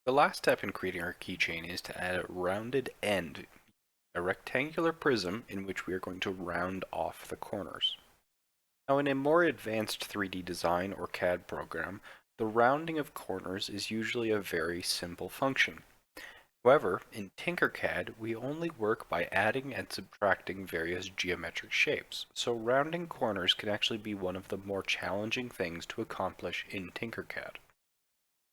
The last step in creating our keychain is to add a rounded end, a rectangular prism in which we are going to round off the corners. Now in a more advanced 3D design or CAD program, the rounding of corners is usually a very simple function. However, in Tinkercad, we only work by adding and subtracting various geometric shapes, so rounding corners can actually be one of the more challenging things to accomplish in Tinkercad.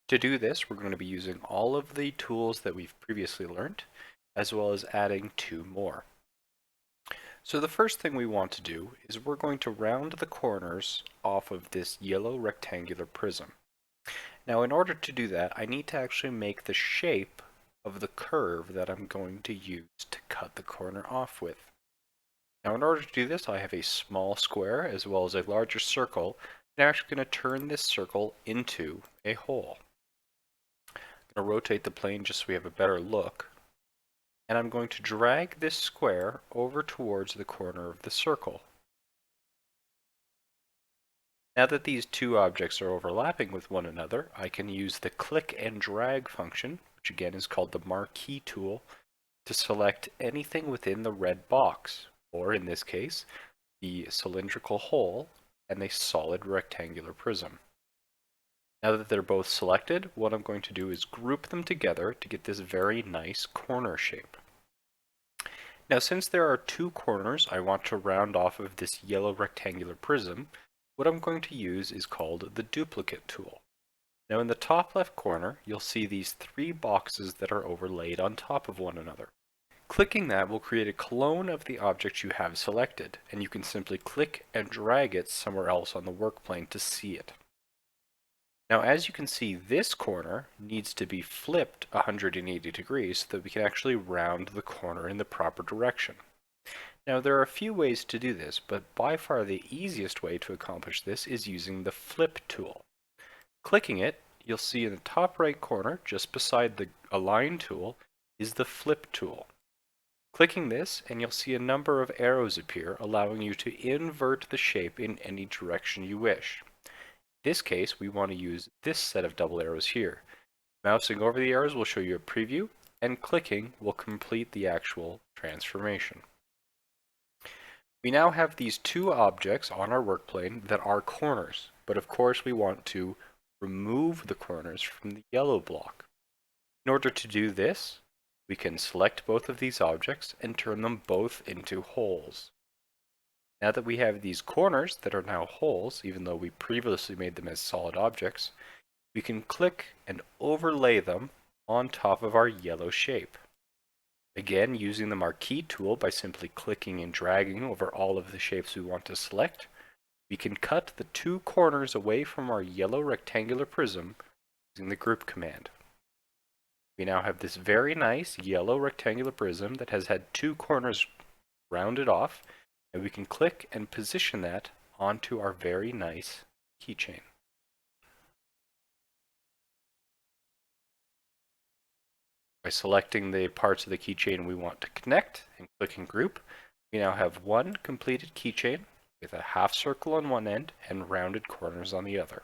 To do this, we're going to be using all of the tools that we've previously learned, as well as adding two more. So the first thing we want to do is we're going to round the corners off of this yellow rectangular prism. Now in order to do that, I need to actually make the shape of the curve that I'm going to use to cut the corner off with. Now in order to do this, I have a small square as well as a larger circle, and I'm actually going to turn this circle into a hole. I'm going to rotate the plane just so we have a better look. And I'm going to drag this square over towards the corner of the circle. Now that these two objects are overlapping with one another, I can use the click and drag function, which again is called the marquee tool, to select anything within the red box, or in this case, the cylindrical hole and a solid rectangular prism. Now that they're both selected, what I'm going to do is group them together to get this very nice corner shape. Now since there are two corners I want to round off of this yellow rectangular prism, what I'm going to use is called the duplicate tool. Now in the top left corner, you'll see these three boxes that are overlaid on top of one another. Clicking that will create a clone of the object you have selected, and you can simply click and drag it somewhere else on the work plane to see it. Now as you can see, this corner needs to be flipped 180 degrees so that we can actually round the corner in the proper direction. Now there are a few ways to do this, but by far the easiest way to accomplish this is using the flip tool. Clicking it, you'll see in the top right corner, just beside the align tool, is the flip tool. Clicking this, and you'll see a number of arrows appear, allowing you to invert the shape in any direction you wish. In this case, we want to use this set of double arrows here. Mousing over the arrows will show you a preview, and clicking will complete the actual transformation. We now have these two objects on our work plane that are corners, but of course we want to remove the corners from the yellow block. In order to do this, we can select both of these objects and turn them both into holes. Now that we have these corners that are now holes, even though we previously made them as solid objects, we can click and overlay them on top of our yellow shape. Again, using the marquee tool by simply clicking and dragging over all of the shapes we want to select, we can cut the two corners away from our yellow rectangular prism using the group command. We now have this very nice yellow rectangular prism that has had two corners rounded off, and we can click and position that onto our very nice keychain. By selecting the parts of the keychain we want to connect and clicking group, we now have one completed keychain with a half circle on one end and rounded corners on the other.